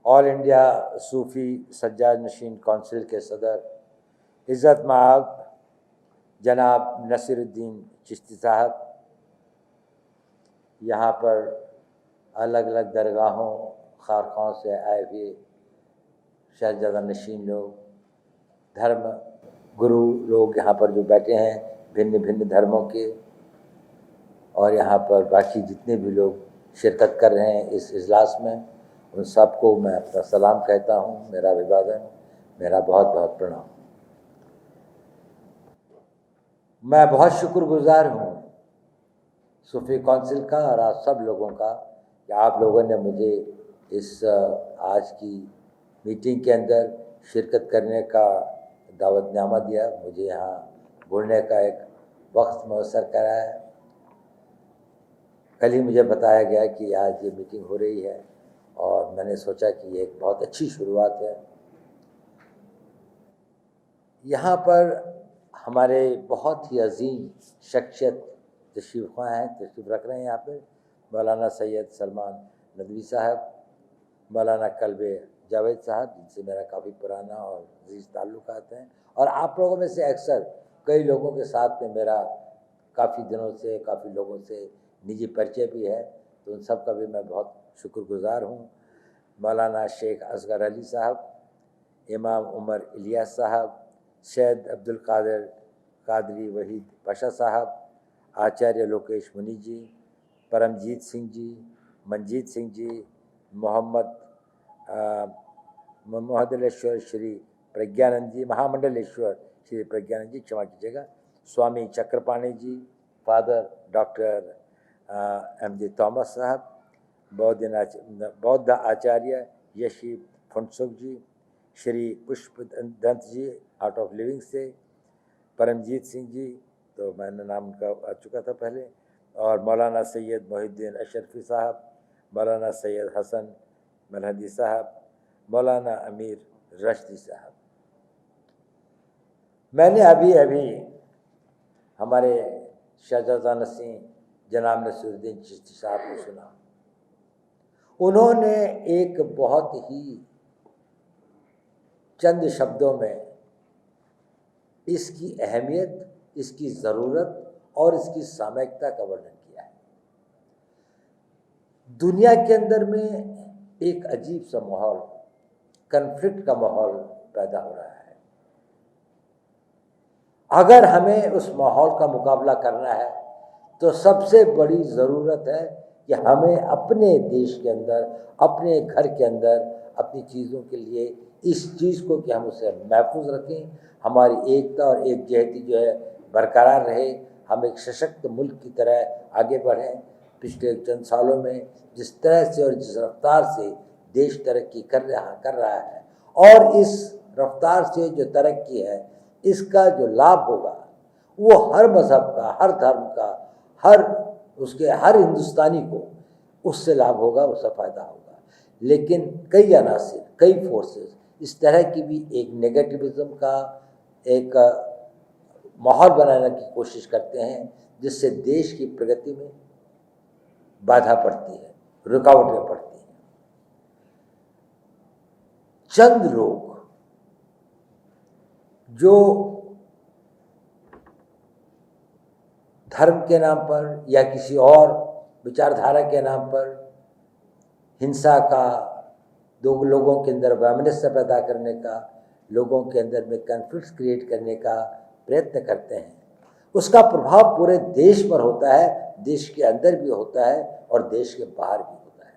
All India सूफ़ी सज्जाद नशीन council के सदर इज़्ज़त माब जनाब नसीरुद्दीन चिश्ती साहब, यहाँ पर अलग अलग दरगाहों खारखाओं से आए हुए शहजादा नशीन लोग, धर्म गुरु लोग यहाँ पर जो बैठे हैं भिन्न भिन्न धर्मों के, और यहाँ पर बाकी जितने भी लोग शिरकत कर रहे हैं इस इजलास में, उन सबको मैं अपना सलाम कहता हूँ, मेरा अभिवादन, मेरा बहुत बहुत प्रणाम। मैं बहुत शुक्रगुजार हूँ सूफ़ी कौंसिल का और आप सब लोगों का कि आप लोगों ने मुझे इस आज की मीटिंग के अंदर शिरकत करने का दावतनामा दिया, मुझे यहाँ बोलने का एक वक्त मयसर कराया। कल ही मुझे बताया गया कि आज ये मीटिंग हो रही है और मैंने सोचा कि ये एक बहुत अच्छी शुरुआत है। यहाँ पर हमारे बहुत ही अजीम शख्सियत तशरीफ़ रख रहे हैं। यहाँ पर मौलाना सैयद सलमान नदवी साहब, मौलाना कल्बे जावेद साहब, जिनसे मेरा काफ़ी पुराना और अजीज़ ताल्लुकात हैं, और आप लोगों में से अक्सर कई लोगों के साथ में मेरा काफ़ी दिनों से, काफ़ी लोगों से निजी परिचय भी है, तो उन सब का भी मैं बहुत शुक्रगुजार हूँ। मौलाना शेख असगर अली साहब, इमाम उमर इलियास साहब, सैयद अब्दुल कादिर कादरी वहीद पाशा साहब, आचार्य लोकेश मुनि जी, परमजीत सिंह जी, मंजीत सिंह जी, महामंडलेश्वर श्री प्रज्ञानंद जी, महामंडलेश्वर श्री प्रज्ञानंद जी, क्षमा कीजिएगा, स्वामी चक्रपाणी जी, फादर डॉक्टर एम.जे. थॉमस साहब, बौद्ध आचार्य यशी फुनसुख जी, श्री पुष्प दंत जी आर्ट ऑफ लिविंग से, परमजीत सिंह जी, तो मैंने नाम उनका आ चुका था पहले, और मौलाना सैयद मोहिद्दीन अशरफी साहब, मौलाना सैयद हसन मलहदी साहब, मौलाना अमीर रश्दी साहब। मैंने अभी अभी हमारे शहजादा नसीं जनाब नसीरुद्दीन चिश्ती साहब को सुना। उन्होंने एक बहुत ही चंद शब्दों में इसकी अहमियत, इसकी ज़रूरत और इसकी सामयिकता का वर्णन किया है। दुनिया के अंदर में एक अजीब सा माहौल, कन्फ्लिक्ट का माहौल पैदा हो रहा है। अगर हमें उस माहौल का मुकाबला करना है तो सबसे बड़ी ज़रूरत है कि हमें अपने देश के अंदर, अपने घर के अंदर, अपनी चीज़ों के लिए इस चीज़ को कि हम उसे महफूज रखें, हमारी एकता और एकजहती जो है बरकरार रहे, हम एक सशक्त मुल्क की तरह आगे बढ़ें। पिछले चंद सालों में जिस तरह से और जिस रफ्तार से देश तरक्की कर रहा है, और इस रफ्तार से जो तरक्की है इसका जो लाभ होगा वो हर मज़हब का, हर धर्म का, हर हिंदुस्तानी को उससे लाभ होगा, उससे फ़ायदा होगा। लेकिन कई अनासिर, कई फोर्सेस इस तरह की भी एक नेगेटिविज़्म का एक माहौल बनाने की कोशिश करते हैं, जिससे देश की प्रगति में बाधा पड़ती है, रुकावटें पड़ती हैं। चंद लोग जो धर्म के नाम पर या किसी और विचारधारा के नाम पर हिंसा का, दो लोगों के अंदर वैमनस्य पैदा करने का, लोगों के अंदर में कन्फ्लिक्ट क्रिएट करने का प्रयत्न करते हैं, उसका प्रभाव पूरे देश पर होता है, देश के अंदर भी होता है और देश के बाहर भी होता है।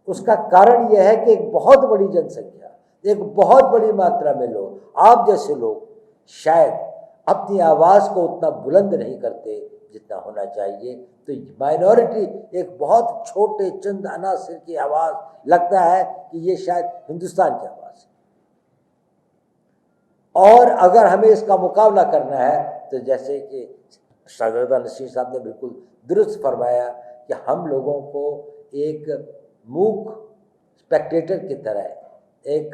उसका कारण यह है कि एक बहुत बड़ी जनसंख्या, एक बहुत बड़ी मात्रा में लोग, आप जैसे लोग शायद अपनी आवाज़ को उतना बुलंद नहीं करते जितना होना चाहिए। तो माइनॉरिटी, एक बहुत छोटे चंद अनासिर की आवाज़ लगता है कि ये शायद हिंदुस्तान की आवाज़ है। और अगर हमें इसका मुकाबला करना है तो जैसे कि शहजादा नसीर साहब ने बिल्कुल दुरुस्त फरमाया कि हम लोगों को एक मूक स्पेक्टेटर की तरह, एक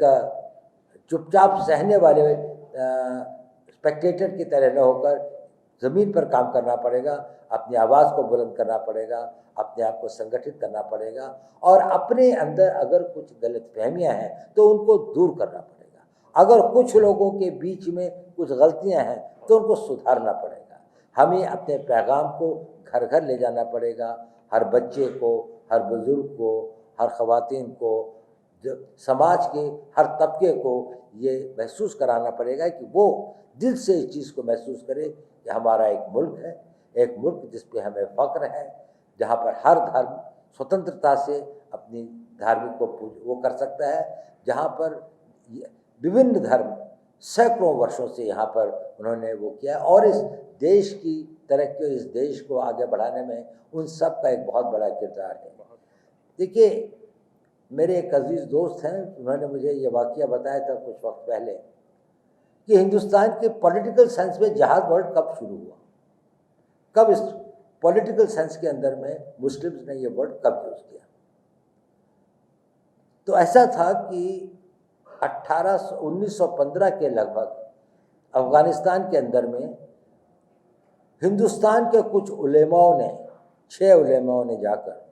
चुपचाप सहने वाले स्पेक्टेटर की तरह न होकर ज़मीन पर काम करना पड़ेगा, अपनी आवाज़ को बुलंद करना पड़ेगा, अपने आप को संगठित करना पड़ेगा और अपने अंदर अगर कुछ गलतफहमियां हैं तो उनको दूर करना पड़ेगा। अगर कुछ लोगों के बीच में कुछ गलतियां हैं तो उनको सुधारना पड़ेगा। हमें अपने पैगाम को घर घर ले जाना पड़ेगा, हर बच्चे को, हर बुजुर्ग को, हर ख़वातीन को, जो समाज के हर तबके को ये महसूस कराना पड़ेगा कि वो दिल से इस चीज़ को महसूस करे कि हमारा एक मुल्क है, एक मुल्क जिस पे हमें फ़ख्र है, जहाँ पर हर धर्म स्वतंत्रता से अपनी धार्मिक को वो कर सकता है, जहाँ पर विभिन्न धर्म सैकड़ों वर्षों से यहाँ पर उन्होंने वो किया और इस देश की तरक्की और इस देश को आगे बढ़ाने में उन सब का एक बहुत बड़ा किरदार है। देखिए, मेरे एक अजीज़ दोस्त हैं, उन्होंने मुझे ये वाक़या बताया था कुछ वक्त पहले कि हिंदुस्तान के पॉलिटिकल साइंस में जहाज वर्ड कब शुरू हुआ, कब इस पॉलिटिकल साइंस के अंदर में मुस्लिम्स ने ये वर्ड कब यूज़ किया। तो ऐसा था कि 1915 के लगभग अफ़गानिस्तान के अंदर में हिंदुस्तान के कुछ उलेमाओं ने, 6 उलेमाओं ने जाकर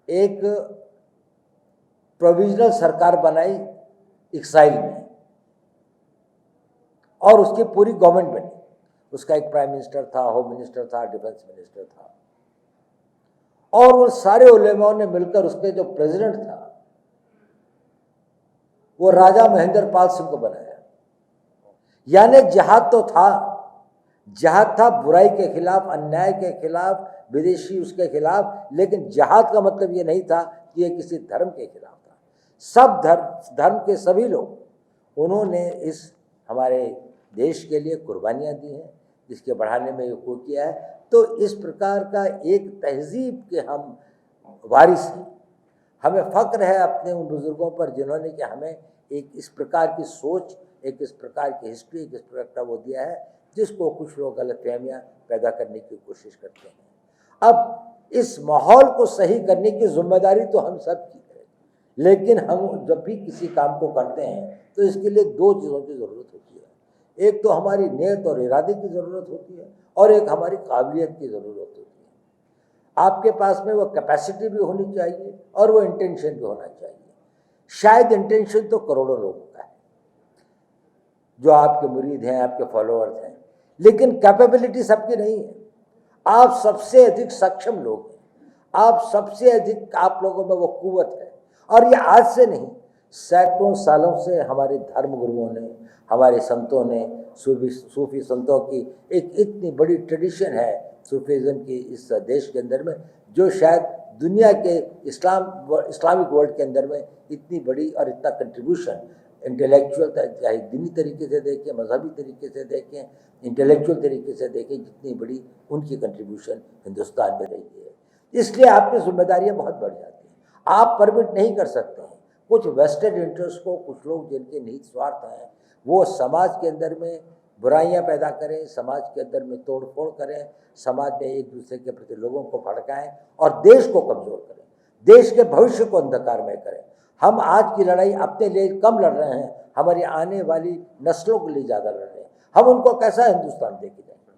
एक प्रोविजनल सरकार बनाई एक्साइल में और उसकी पूरी गवर्नमेंट बनी। उसका एक प्राइम मिनिस्टर था, होम मिनिस्टर था, डिफेंस मिनिस्टर था और वो सारे उलेमाओं ने मिलकर उसके जो प्रेसिडेंट था वो राजा महेंद्र पाल सिंह को बनाया। यानी जहाद तो था, जहाद था बुराई के खिलाफ, अन्याय के खिलाफ, विदेशी उसके खिलाफ, लेकिन जहाद का मतलब ये नहीं था कि ये किसी धर्म के खिलाफ था। सब धर्म के सभी लोग उन्होंने इस हमारे देश के लिए कुर्बानियाँ दी हैं, जिसके बढ़ाने में ये को किया है। तो इस प्रकार का एक तहजीब के हम वारिस हैं। हमें फ़ख्र है अपने उन बुज़ुर्गों पर जिन्होंने कि हमें एक इस प्रकार की सोच, एक इस प्रकार की हिस्ट्री, एक इस प्रकार का वो दिया है जिसको कुछ लोग गलतफहमियाँ पैदा करने की कोशिश करते हैं। अब इस माहौल को सही करने की जिम्मेदारी तो हम सब की है, लेकिन हम जब भी किसी काम को करते हैं तो इसके लिए 2 चीज़ों की ज़रूरत होती है। एक तो हमारी नीयत और इरादे की ज़रूरत होती है और एक हमारी काबिलियत की ज़रूरत होती है। आपके पास में वो कैपेसिटी भी होनी चाहिए और वो इंटेंशन भी होना चाहिए। शायद इंटेंशन तो करोड़ों लोगों का है जो आपके मुरीद हैं, आपके फॉलोअर्स हैं, लेकिन कैपेबिलिटी सबकी नहीं है। आप सबसे अधिक सक्षम लोग हैं, आप सबसे अधिक आप लोगों में वो कुव्वत है और ये आज से नहीं, सैकड़ों सालों से हमारे धर्म गुरुओं ने, हमारे संतों ने, सूफी संतों की एक इतनी बड़ी ट्रेडिशन है सूफीज़म की इस देश के अंदर में, जो शायद दुनिया के इस्लामिक वर्ल्ड के अंदर में इतनी बड़ी और इतना कंट्रीब्यूशन इंटेलेक्चुअल, चाहे दीनी तरीके से देखें, मजहबी तरीके से देखें, इंटेलेक्चुअल तरीके से देखें, जितनी बड़ी उनकी कंट्रीब्यूशन हिंदुस्तान में रही है। इसलिए आपकी जिम्मेदारियां बहुत बढ़ जाती हैं। आप परमिट नहीं कर सकते हैं कुछ वेस्टेड इंटरेस्ट को, कुछ लोग जिनके निहित स्वार्थ हैं वो समाज के अंदर में बुराइयां पैदा करें, समाज के अंदर में तोड़ फोड़ करें, समाज में एक दूसरे के प्रति लोगों को भड़काएं और देश को कमज़ोर करें, देश के भविष्य को अंधकारमय करें। हम आज की लड़ाई अपने लिए कम लड़ रहे हैं, हमारी आने वाली नस्लों के लिए ज़्यादा लड़ रहे हैं। हम उनको कैसा हिंदुस्तान दे के जाएंगे?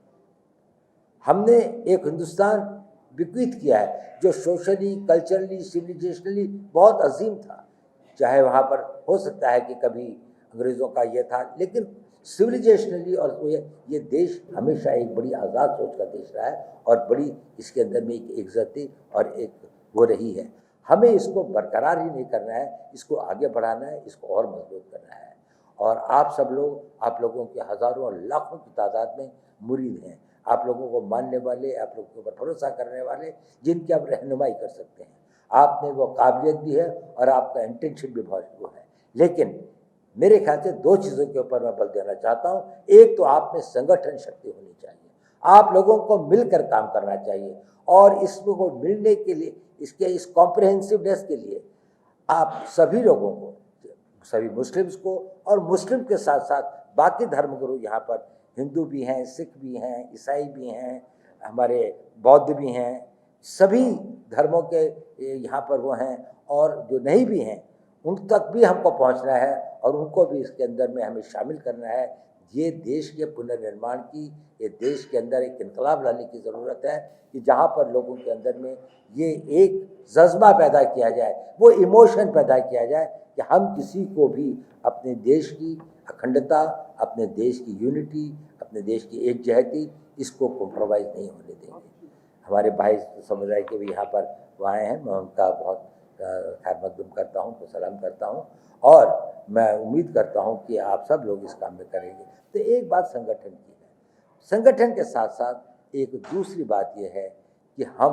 हमने एक हिंदुस्तान विकसित किया है जो सोशली, कल्चरली, सिविलाइजेशनली बहुत अजीम था। चाहे वहाँ पर हो सकता है कि कभी अंग्रेज़ों का ये था, लेकिन सिविलाइजेशनली और ये देश हमेशा एक बड़ी आज़ाद सोच का देश रहा है और बड़ी इसके अंदर में एक इज्जती और एक वो रही है। हमें इसको बरकरार ही नहीं करना है, इसको आगे बढ़ाना है, इसको और मजबूत करना है। और आप सब लोग, आप लोगों के हज़ारों और लाखों की तादाद में मुरीद हैं, आप लोगों को मानने वाले, आप लोगों के ऊपर भरोसा करने वाले, जिनकी आप रहनुमाई कर सकते हैं। आप में वो काबिलियत भी है और आपका इंटेंशन भी बहुत वो है। लेकिन मेरे ख्याल से 2 चीज़ों के ऊपर मैं बल देना चाहता हूँ। एक तो आप में संगठन शक्ति होनी चाहिए, आप लोगों को मिलकर काम करना चाहिए और इसको मिलने के लिए, इसके इस कॉम्प्रिहेंसिवनेस के लिए आप सभी लोगों को, सभी मुस्लिम्स को और मुस्लिम के साथ साथ बाकी धर्मगुरु यहाँ पर हिंदू भी हैं, सिख भी हैं, ईसाई भी हैं, हमारे बौद्ध भी हैं, सभी धर्मों के यहाँ पर वो हैं और जो नहीं भी हैं उन तक भी हमको पहुँचना है और उनको भी इसके अंदर में हमें शामिल करना है। ये देश के पुनर्निर्माण की, ये देश के अंदर एक इनकलाब लाने की ज़रूरत है कि जहाँ पर लोगों के अंदर में ये एक जज्बा पैदा किया जाए, वो इमोशन पैदा किया जाए कि हम किसी को भी अपने देश की अखंडता, अपने देश की यूनिटी, अपने देश की एकजहती, इसको कॉम्प्रोमाइज़ नहीं होने देंगे। हमारे भाई समुदाय के भी यहाँ पर वो आए हैं, मैं उनका बहुत खैर मकदूम करता हूँ, तो सलाम करता हूँ और मैं उम्मीद करता हूँ कि आप सब लोग इस काम में करेंगे। तो एक बात संगठन की है, संगठन के साथ साथ एक दूसरी बात यह है कि हम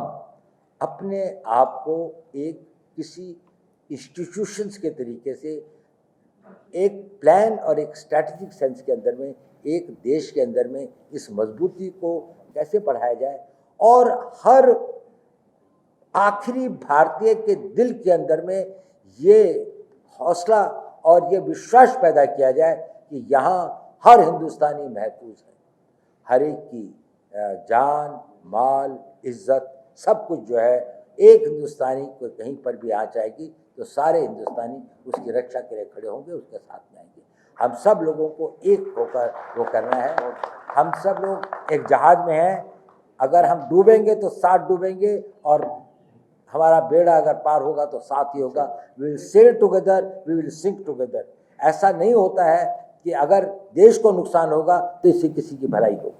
अपने आप को एक किसी इंस्टीट्यूशंस के तरीके से एक प्लान और एक स्ट्रैटेजिक सेंस के अंदर में, एक देश के अंदर में इस मजबूती को कैसे बढ़ाया जाए और हर आखिरी भारतीय के दिल के अंदर में ये हौसला और ये विश्वास पैदा किया जाए कि यहाँ हर हिंदुस्तानी महफूज है, हर एक की जान, माल, इज्जत, सब कुछ जो है, एक हिंदुस्तानी को कहीं पर भी आ जाएगी तो सारे हिंदुस्तानी उसकी रक्षा के लिए खड़े होंगे, उसके साथ में आएंगे। हम सब लोगों को एक होकर वो करना है। हम सब लोग एक जहाज में हैं, अगर हम डूबेंगे तो साथ डूबेंगे और हमारा बेड़ा अगर पार होगा तो साथ ही होगा। We will sail together, we will sink together. ऐसा नहीं होता है कि अगर देश को नुकसान होगा तो इससे किसी की भलाई होगी।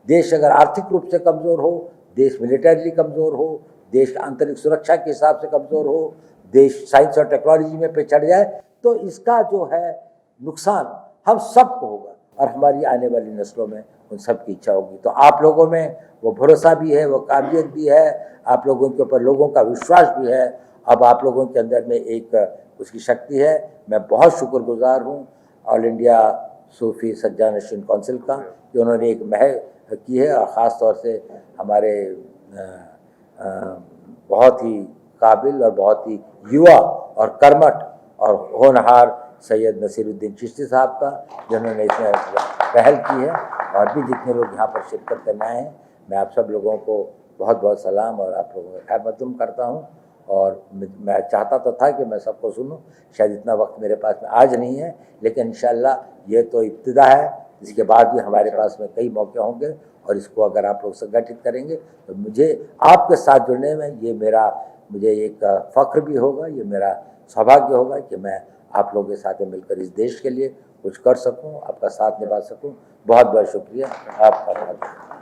देश अगर आर्थिक रूप से कमज़ोर हो, देश मिलिटरीली कमज़ोर हो, देश आंतरिक सुरक्षा के हिसाब से कमज़ोर हो, देश साइंस और टेक्नोलॉजी में पिछड़ जाए तो इसका जो है नुकसान हम सबको होगा और हमारी आने वाली नस्लों में उन सब की इच्छा होगी। तो आप लोगों में वो भरोसा भी है, वो काबिलियत भी है, आप लोगों के ऊपर लोगों का विश्वास भी है। अब आप लोगों के अंदर में एक उसकी शक्ति है। मैं बहुत शुक्रगुजार हूँ ऑल इंडिया सूफी सज्जा नशीन काउंसिल का कि उन्होंने एक महल की है और ख़ास तौर से हमारे बहुत ही काबिल और बहुत ही युवा और कर्मठ और होनहार सैयद नसीरुद्दीन चिश्ती साहब का, जिन्होंने इसमें पहल की है, और भी जितने लोग यहाँ पर शिरकत करने आए हैं, मैं आप सब लोगों को बहुत बहुत सलाम और आप लोगों का खैर मकदूम करता हूँ। और मैं चाहता तो था कि मैं सबको सुनूं, शायद इतना वक्त मेरे पास में आज नहीं है, लेकिन इंशाअल्लाह ये तो इब्तिदा है, इसके बाद भी हमारे पास में कई मौके होंगे और इसको अगर आप लोग संगठित करेंगे तो मुझे आपके साथ जुड़ने में मुझे एक फ़ख्र भी होगा, ये मेरा सौभाग्य होगा कि मैं आप लोगों के साथ मिलकर इस देश के लिए कुछ कर सकूं, आपका साथ निभा सकूं। बहुत बहुत शुक्रिया आपका।